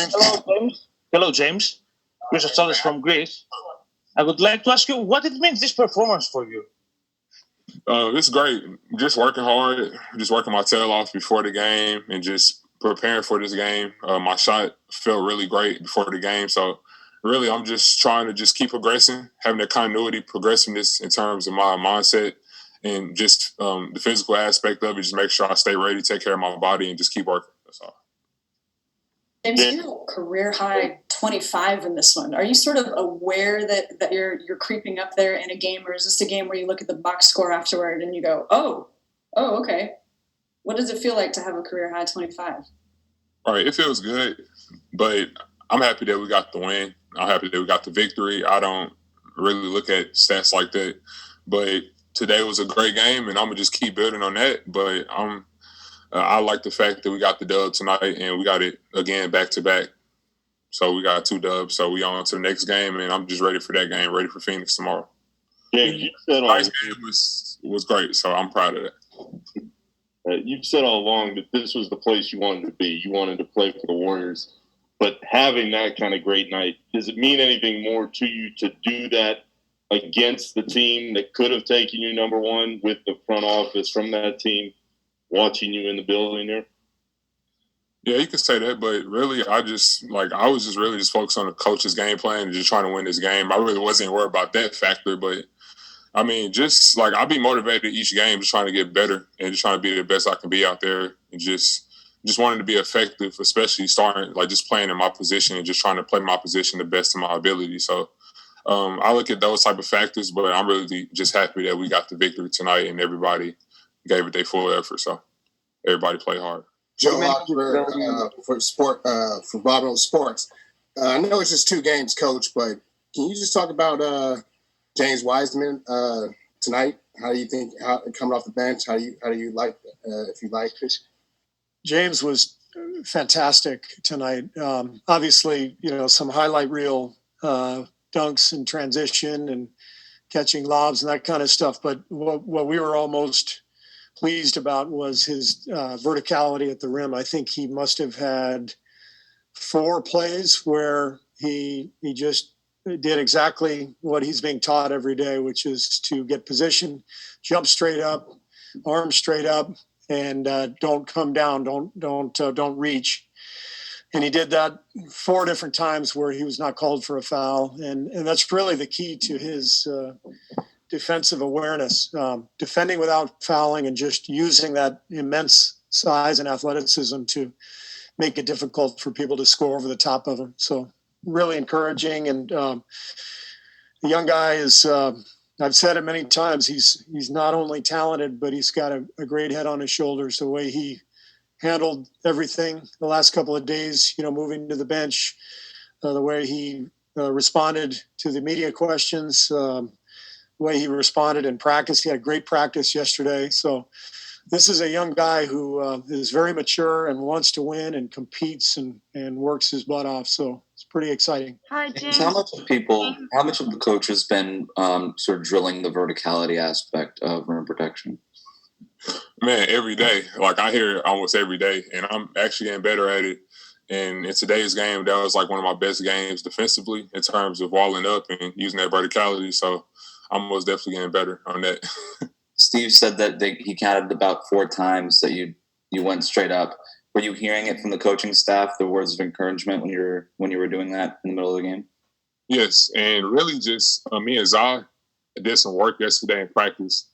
Hello, James. Hello, James. Chris from Greece. I would like to ask you what it means, this performance for you. It's great. Just working hard, just working my tail off before the game and just preparing for this game. My shot felt really great before the game. So really, I'm just trying to just keep progressing, having that continuity, progressiveness in terms of my mindset and just the physical aspect of it. Just make sure I stay ready, take care of my body, and just keep working. That's all. James, you career high 25 in this one. Are you sort of aware that you're creeping up there in a game, or is this a game where you look at the box score afterward and you go, oh, okay. What does it feel like to have a career high 25? All right, it feels good, but I'm happy that we got the win. I'm happy that we got the victory. I don't really look at stats like that, but today was a great game, and I'm gonna just keep building on that. But I like the fact that we got the dub tonight, and we got it again back to back. So we got 2 dubs. So we on to the next game, and I'm just ready for that game, ready for Phoenix tomorrow. Yeah, you said tonight's game was great, so I'm proud of that. You've said all along that this was the place you wanted to be. You wanted to play for the Warriors. But having that kind of great night, does it mean anything more to you to do that against the team that could have taken you number one, with the front office from that team watching you in the building there? Yeah, you can say that, but really, I was just really just focused on the coach's game plan and just trying to win this game. I really wasn't worried about that factor, but I mean, just like I'll be motivated each game, just trying to get better and just trying to be the best I can be out there, and just wanting to be effective, especially starting like just playing in my position and just trying to play my position the best of my ability. So I look at those type of factors, but I'm really just happy that we got the victory tonight and everybody gave it their full effort. So everybody played hard. Joe for Bravo Sports. I know it's just 2 games, Coach, but can you just talk about James Wiseman tonight? How do you think coming off the bench? How do you like if you like it? James was fantastic tonight. Obviously, some highlight reel dunks in transition and catching lobs and that kind of stuff. But what we were almost pleased about was his verticality at the rim. I think he must have had 4 plays where he just did exactly what he's being taught every day, which is to get position, jump straight up, arm straight up, and don't come down, don't reach. And he did that 4 different times where he was not called for a foul, and that's really the key to his defensive awareness, defending without fouling, and just using that immense size and athleticism to make it difficult for people to score over the top of him. So really encouraging. And the young guy is, I've said it many times, he's not only talented, but he's got a great head on his shoulders. The way he handled everything the last couple of days, moving to the bench, the way he responded to the media questions, the way he responded in practice. He had a great practice yesterday. So this is a young guy who is very mature and wants to win and competes and works his butt off. So it's pretty exciting. Hi, James. How much of the coach has been sort of drilling the verticality aspect of rim protection? Man, every day. Like I hear it almost every day, and I'm actually getting better at it. And in today's game, that was like one of my best games defensively in terms of walling up and using that verticality. So I'm most definitely getting better on that. Steve said that he counted about 4 times that you went straight up. Were you hearing it from the coaching staff, the words of encouragement when you were doing that in the middle of the game? Yes, and really just me and Zah did some work yesterday in practice,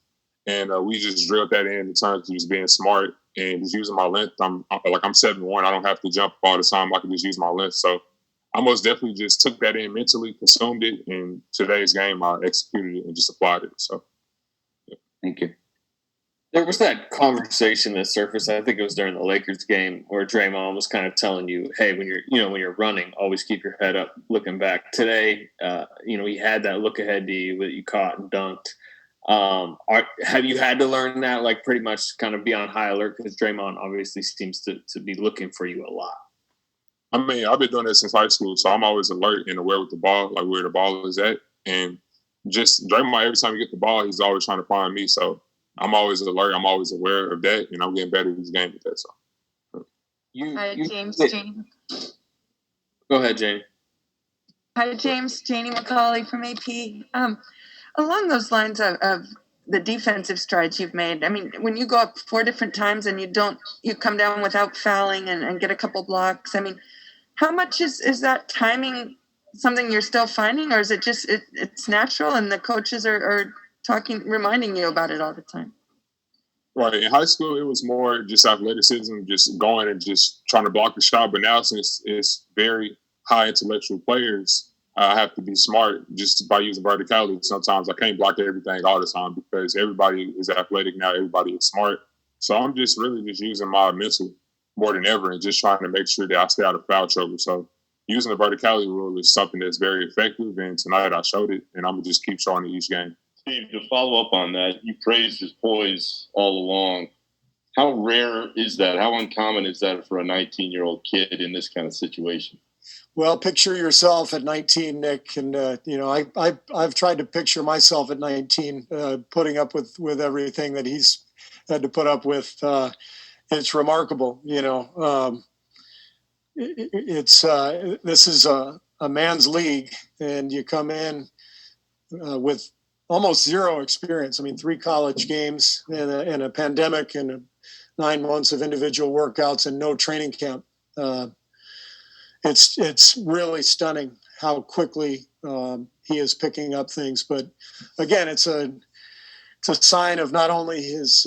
and we just drilled that in terms of just being smart and just using my length. I'm 7'1". I don't have to jump all the time. I can just use my length. So I most definitely just took that in mentally, consumed it, and today's game I executed it and just applied it. So. Thank you. There was that conversation that surfaced, I think it was during the Lakers game, where Draymond was kind of telling you, hey, when you're running, always keep your head up, looking back. Today, he had that look ahead to you that you caught and dunked. Have you had to learn that, like pretty much kind of be on high alert? Because Draymond obviously seems to be looking for you a lot. I mean, I've been doing that since high school, so I'm always alert and aware with the ball, like where the ball is at. And just Draymond, every time you get the ball, he's always trying to find me. So I'm always alert. I'm always aware of that, and I'm getting better in this game with that. So. James. Go ahead, Jane. Hi, James. Janie McCauley from AP. Along those lines of the defensive strides you've made, I mean, when you go up 4 different times and you come down without fouling and get a couple blocks, I mean, how much is that timing something you're still finding, or is it just it's natural and the coaches are reminding you about it all the time? Right. In high school, it was more just athleticism, just going and just trying to block the shot. But now, since it's very high intellectual players, I have to be smart just by using verticality. Sometimes I can't block everything all the time because everybody is athletic now. Everybody is smart. So I'm just really just using my mental more than ever and just trying to make sure that I stay out of foul trouble. So using the verticality rule is something that's very effective. And tonight I showed it, and I'm going to just keep showing it each game. Steve, to follow up on that, you praised his poise all along. How rare is that? How uncommon is that for a 19-year-old kid in this kind of situation? Well, picture yourself at 19, Nick, and I've tried to picture myself at 19, putting up with everything that he's had to put up with. It's remarkable, this is a man's league, and you come in with almost zero experience. I mean, 3 college games and a pandemic and 9 months of individual workouts and no training camp. It's really stunning how quickly he is picking up things. But again, it's a sign of not only his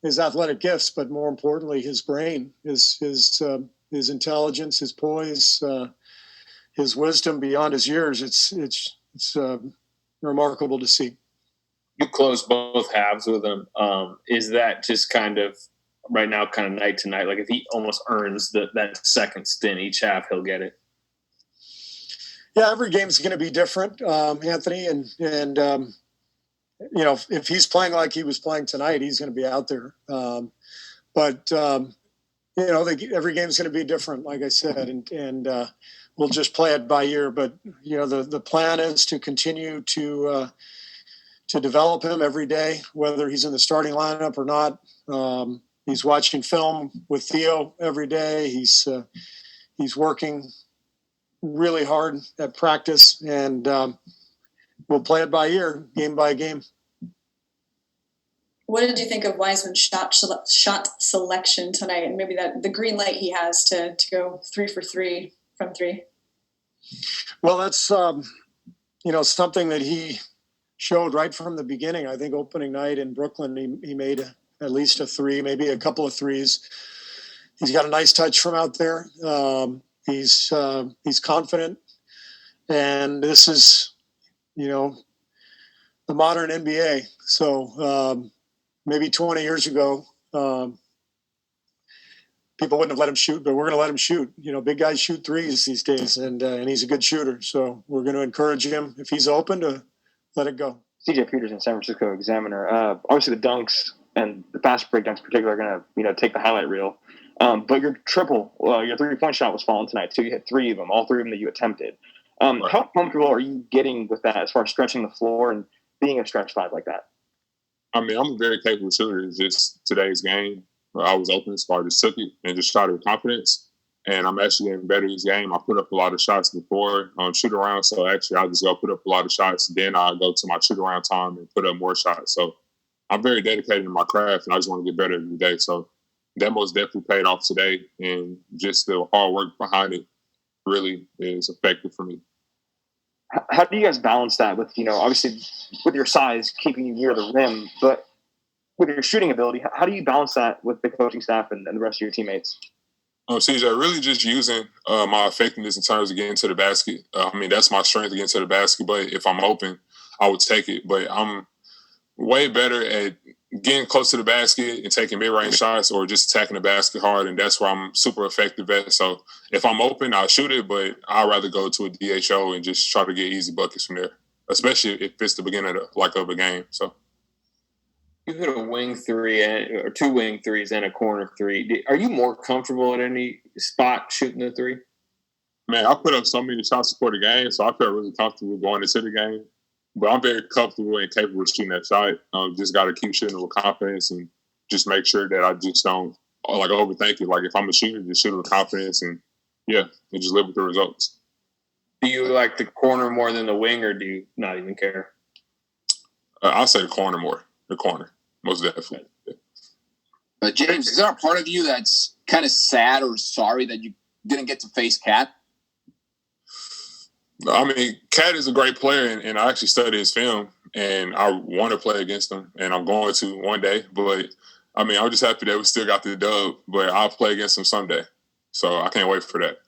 athletic gifts, but more importantly, his brain, his intelligence, his poise, his wisdom beyond his years. It's remarkable to see. You closed both halves with him. Is that just kind of right now, kind of night to night? Like if he almost earns that second stint each half, he'll get it. Yeah, every game's going to be different, Anthony, and if he's playing like he was playing tonight, he's going to be out there. But every game's going to be different, like I said, and we'll just play it by ear. But the plan is to continue to develop him every day, whether he's in the starting lineup or not. He's watching film with Theo every day. He's working really hard at practice, and we'll play it by ear, game by game. What did you think of Wiseman's shot selection tonight, and maybe the green light he has to go 3 for 3 from 3? Well, that's something that he showed right from the beginning. I think opening night in Brooklyn, he made at least a 3, maybe a couple of 3s. He's got a nice touch from out there. He's confident, and this is, the modern NBA. So maybe 20 years ago, people wouldn't have let him shoot, but we're going to let him shoot. Big guys shoot 3s these days, and he's a good shooter. So we're going to encourage him, if he's open, to let it go. CJ Peterson, San Francisco Examiner. Obviously, the dunks and the fast break dunks in particular are going to take the highlight reel. But your triple, your 3-point shot was falling tonight too. You hit 3 of them, all 3 of them that you attempted. Right. How comfortable are you getting with that as far as stretching the floor and being a stretch 5 like that? I mean, I'm a very capable shooter. It's just today's game. I was open, so I just took it and just shot it with confidence. And I'm actually getting better this game. I put up a lot of shots before shoot around, so actually I just go put up a lot of shots. Then I go to my shoot around time and put up more shots. So I'm very dedicated to my craft, and I just want to get better every day. So that most definitely paid off today, and just the hard work behind it really is effective for me. How do you guys balance that with, obviously with your size keeping you near the rim, but with your shooting ability, how do you balance that with the coaching staff and the rest of your teammates? CJ, really just using my effectiveness in terms of getting to the basket. That's my strength to get to the basket, but if I'm open, I would take it. But I'm way better at getting close to the basket and taking mid-range shots or just attacking the basket hard, and that's where I'm super effective at. So if I'm open, I'll shoot it, but I'd rather go to a DHO and just try to get easy buckets from there, especially if it's the beginning of a game. So you hit a wing 3 or 2 wing 3s and a corner 3. Are you more comfortable at any spot shooting the 3? Man, I put up so many shots before the game, so I felt really comfortable going into the game. But I'm very comfortable and capable of shooting that shot. Just got to keep shooting with confidence and just make sure that I just don't overthink it. Like if I'm a shooter, just shoot with confidence and just live with the results. Do you like the corner more than the wing, or do you not even care? I'll say the corner more. The corner, most definitely. James, is there a part of you that's kind of sad or sorry that you didn't get to face Cat? I mean, Cat is a great player, and I actually studied his film, and I want to play against him, and I'm going to one day. But, I mean, I'm just happy that we still got the dub, but I'll play against him someday. So I can't wait for that.